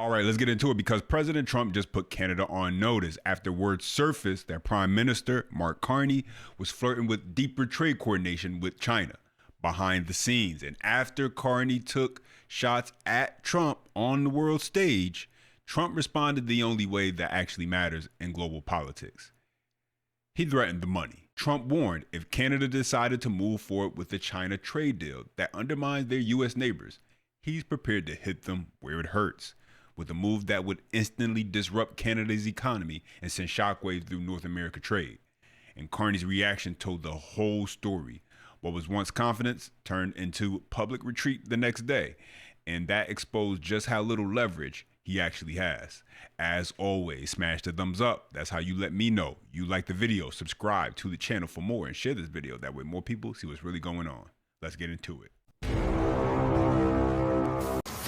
All right, let's get into it because President Trump just put Canada on notice after word surfaced that Prime Minister Mark Carney was flirting with deeper trade coordination with China behind the scenes. And after Carney took shots at Trump on the world stage, Trump responded the only way that actually matters in global politics. He threatened the money. Trump warned if Canada decided to move forward with the China trade deal that undermines their U.S. neighbors, he's prepared to hit them where it hurts, with a move that would instantly disrupt Canada's economy and send shockwaves through North America trade. And Carney's reaction told the whole story. What was once confidence turned into public retreat the next day, and that exposed just how little leverage he actually has. As always, smash the thumbs up. That's how you let me know you like the video. Subscribe to the channel for more and share this video. That way more people see what's really going on. Let's get into it.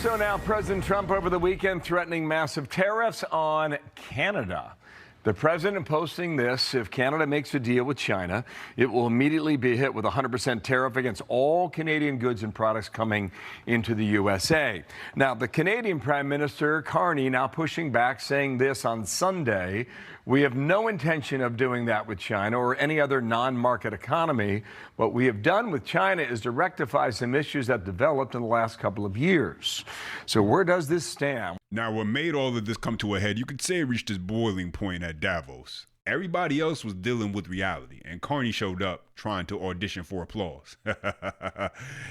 So now President Trump over the weekend threatening massive tariffs on Canada. The president posting this: if Canada makes a deal with China, it will immediately be hit with a 100% tariff against all Canadian goods and products coming into the USA. Now, the Canadian Prime Minister Carney now pushing back, saying this on Sunday: we have no intention of doing that with China or any other non-market economy. What we have done with China is to rectify some issues that developed in the last couple of years. So where does this stand? Now, what made all of this come to a head, you could say it reached its boiling point at Davos. Everybody else was dealing with reality, and Carney showed up trying to audition for applause.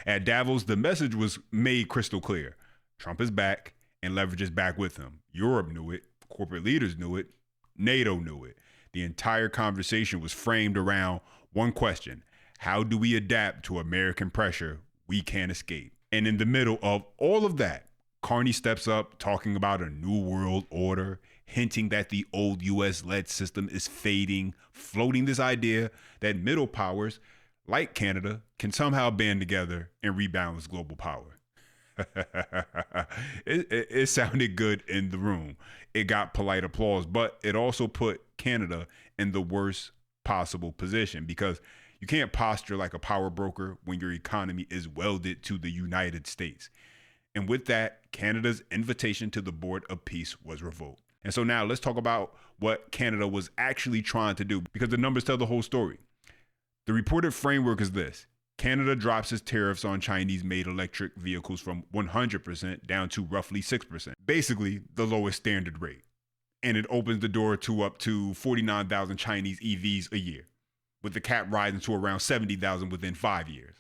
At Davos, the message was made crystal clear. Trump is back, and leverage is back with him. Europe knew it. Corporate leaders knew it. NATO knew it. The entire conversation was framed around one question: how do we adapt to American pressure we can't escape? And in the middle of all of that, Carney steps up talking about a new world order, hinting that the old US-led system is fading, floating this idea that middle powers like Canada can somehow band together and rebalance global power. It sounded good in the room. It got polite applause, but it also put Canada in the worst possible position because you can't posture like a power broker when your economy is welded to the United States. And with that, Canada's invitation to the Board of Peace was revoked. And so now let's talk about what Canada was actually trying to do, because the numbers tell the whole story. The reported framework is this: Canada drops its tariffs on Chinese-made electric vehicles from 100% down to roughly 6%, basically the lowest standard rate. And it opens the door to up to 49,000 Chinese EVs a year, with the cap rising to around 70,000 within 5 years.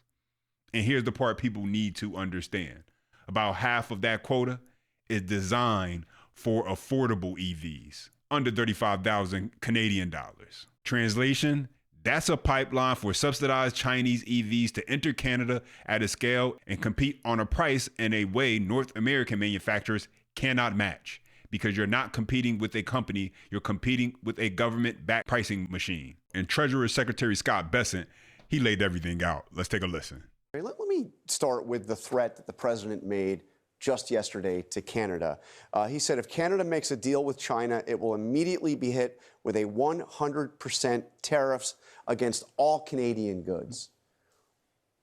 And here's the part people need to understand. About half of that quota is designed for affordable EVs, under 35,000 Canadian dollars. Translation: that's a pipeline for subsidized Chinese EVs to enter Canada at a scale and compete on a price in a way North American manufacturers cannot match. Because you're not competing with a company, you're competing with a government-backed pricing machine. And Treasury Secretary Scott Bessent, he laid everything out. Let's take a listen. Let me start with the threat that the president made just yesterday to Canada. He said if Canada makes a deal with China, it will immediately be hit with a 100% tariffs against all Canadian goods.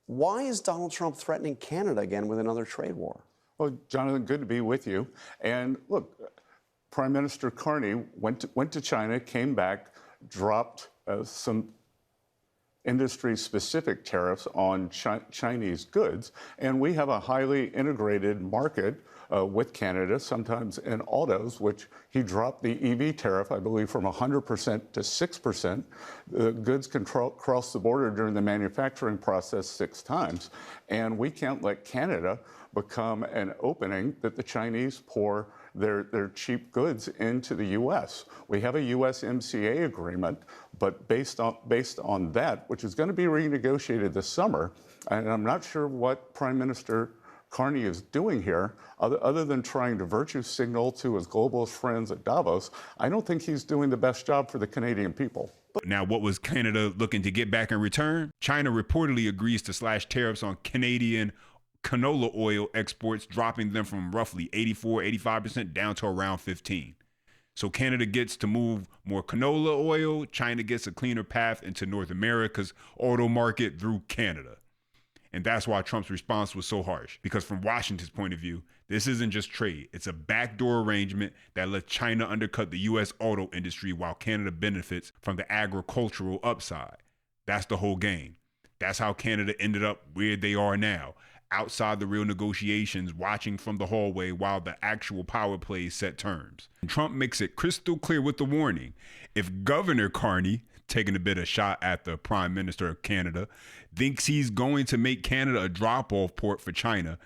Why is Donald Trump threatening Canada again with another trade war? Well, Jonathan, good to be with you. And look, Prime Minister Carney went to China, came back, dropped some industry-specific tariffs on Chinese goods, and we have a highly integrated market with Canada, sometimes in autos, which he dropped the EV tariff, I believe, from 100% to 6%. Goods can cross the border during the manufacturing process 6 times, and we can't let Canada become an opening that the Chinese pour their cheap goods into the U.S. We have a USMCA agreement, but based on that, which is going to be renegotiated this summer, and I'm not sure what Prime Minister Carney is doing here, other than trying to virtue signal to his globalist friends at Davos. I don't think he's doing the best job for the Canadian people. Now, what was Canada looking to get back in return? China reportedly agrees to slash tariffs on Canadian canola oil exports, dropping them from roughly 85% down to around 15%. So Canada gets to move more canola oil. China gets a cleaner path into North America's auto market through Canada. And that's why Trump's response was so harsh, because from Washington's point of view, this isn't just trade. It's a backdoor arrangement that lets China undercut the U.S. auto industry while Canada benefits from the agricultural upside. That's the whole game. That's how Canada ended up where they are now, outside the real negotiations, watching from the hallway while the actual power plays set terms. And Trump makes it crystal clear with the warning. If Governor Carney, taking a bit of shot at the Prime Minister of Canada, thinks he's going to make Canada a drop-off port for China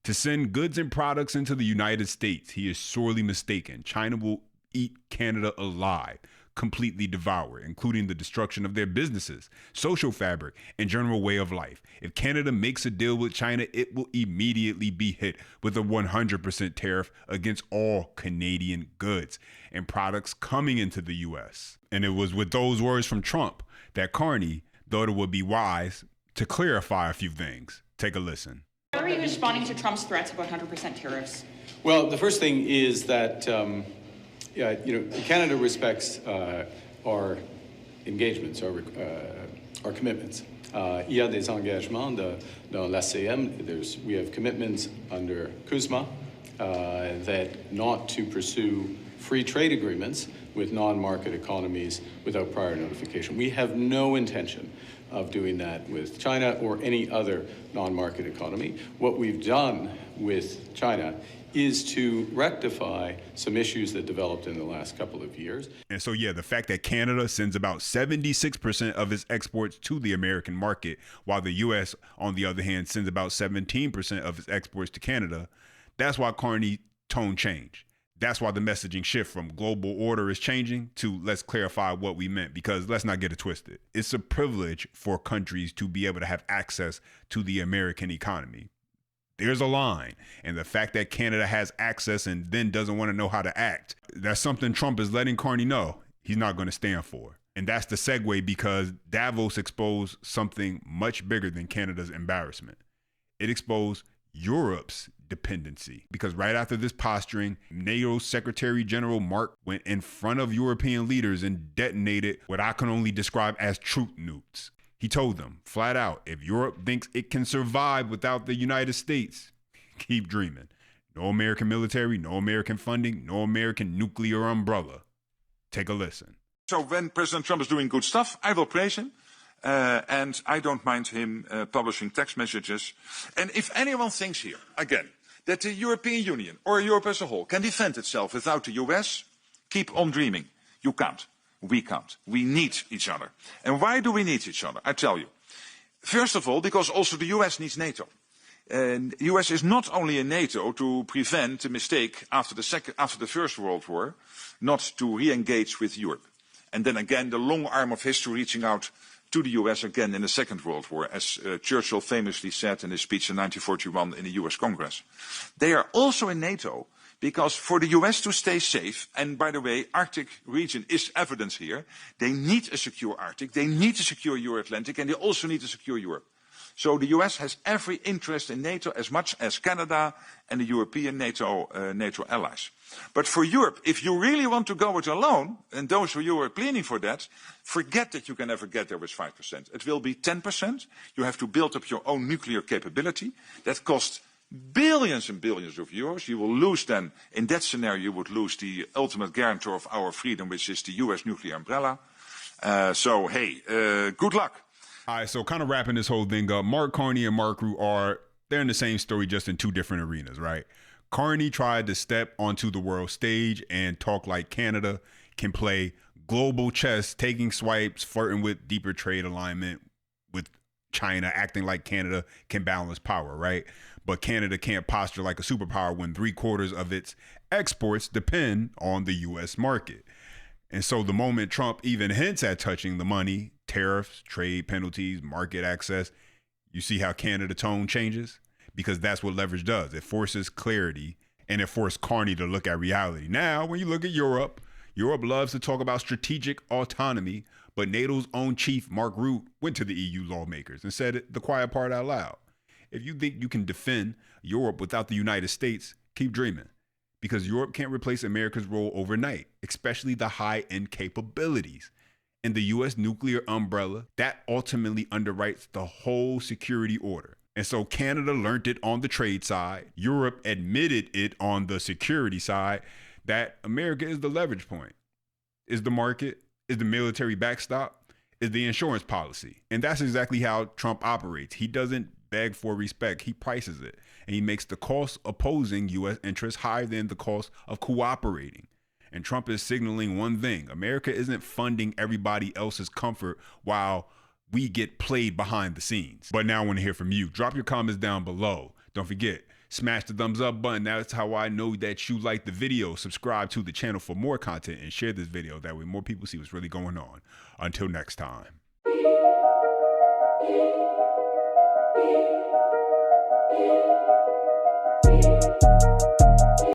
to send goods and products into the United States, he is sorely mistaken. China will eat Canada alive, completely devour, including the destruction of their businesses, social fabric, and general way of life. If Canada makes a deal with China, it will immediately be hit with a 100% tariff against all Canadian goods and products coming into the U.S. And it was with those words from Trump that Carney thought it would be wise to clarify a few things. Take a listen. How are you responding to Trump's threats of 100% tariffs? Well, the first thing is that Canada respects our engagements, our commitments. Il y a des engagements dans l'ACM. We have commitments under CUSMA that not to pursue free trade agreements with non-market economies without prior notification. We have no intention of doing that with China or any other non-market economy. What we've done with China is to rectify some issues that developed in the last couple of years. And so, the fact that Canada sends about 76% of its exports to the American market, while the U.S., on the other hand, sends about 17% of its exports to Canada, that's why Carney's tone changed. That's why the messaging shift from global order is changing to let's clarify what we meant, because let's not get it twisted. It's a privilege for countries to be able to have access to the American economy. There's a line. And the fact that Canada has access and then doesn't want to know how to act, that's something Trump is letting Carney know he's not going to stand for. And that's the segue, because Davos exposed something much bigger than Canada's embarrassment. It exposed Europe's dependency, because right after this posturing, NATO Secretary General Mark went in front of European leaders and detonated what I can only describe as truth nukes. He told them flat out, if Europe thinks it can survive without the United States, keep dreaming. No American military, no American funding, no American nuclear umbrella. Take a listen. So when President Trump is doing good stuff, I will praise him. And I don't mind him publishing text messages. And if anyone thinks here, again, that the European Union or Europe as a whole can defend itself without the US, keep on dreaming. You can't. We can't. We need each other. And why do we need each other? I tell you. First of all, because also the US needs NATO. And the US is not only in NATO to prevent a mistake after the First World War, not to re-engage with Europe. And then again, the long arm of history reaching out to the US again in the Second World War, as Churchill famously said in his speech in 1941 in the US Congress. They are also in NATO because for the US to stay safe, and by the way, Arctic region is evidence here, they need a secure Arctic, they need a secure Euro-Atlantic, and they also need a secure Europe. So the US has every interest in NATO as much as Canada and the European NATO allies. But for Europe, if you really want to go it alone, and those of you who are planning for that, forget that you can ever get there with 5%. It will be 10%. You have to build up your own nuclear capability. That costs billions and billions of euros. You will lose then, in that scenario, you would lose the ultimate guarantor of our freedom, which is the US nuclear umbrella. Good luck. All right, so kind of wrapping this whole thing up, Mark Carney and Mark Rutte they're in the same story, just in two different arenas, right? Carney tried to step onto the world stage and talk like Canada can play global chess, taking swipes, flirting with deeper trade alignment with China, acting like Canada can balance power, right? But Canada can't posture like a superpower when 3/4 of its exports depend on the U.S. market. And so the moment Trump even hints at touching the money, tariffs, trade penalties, market access, you see how Canada tone changes? Because that's what leverage does. It forces clarity, and it forced Carney to look at reality. Now, when you look at Europe, Europe loves to talk about strategic autonomy, but NATO's own chief, Mark Rutte, went to the EU lawmakers and said the quiet part out loud. If you think you can defend Europe without the United States, keep dreaming. Because Europe can't replace America's role overnight, especially the high-end capabilities. And the U.S. nuclear umbrella, that ultimately underwrites the whole security order. And so Canada learned it on the trade side. Europe admitted it on the security side, that America is the leverage point, is the market, is the military backstop, is the insurance policy. And that's exactly how Trump operates. He doesn't beg for respect. He prices it. And he makes the cost opposing U.S. interests higher than the cost of cooperating. And Trump is signaling one thing: America isn't funding everybody else's comfort while we get played behind the scenes. But now I want to hear from you. Drop your comments down below. Don't forget, smash the thumbs up button. That's how I know that you like the video. Subscribe to the channel for more content and share this video. That way more people see what's really going on. Until next time.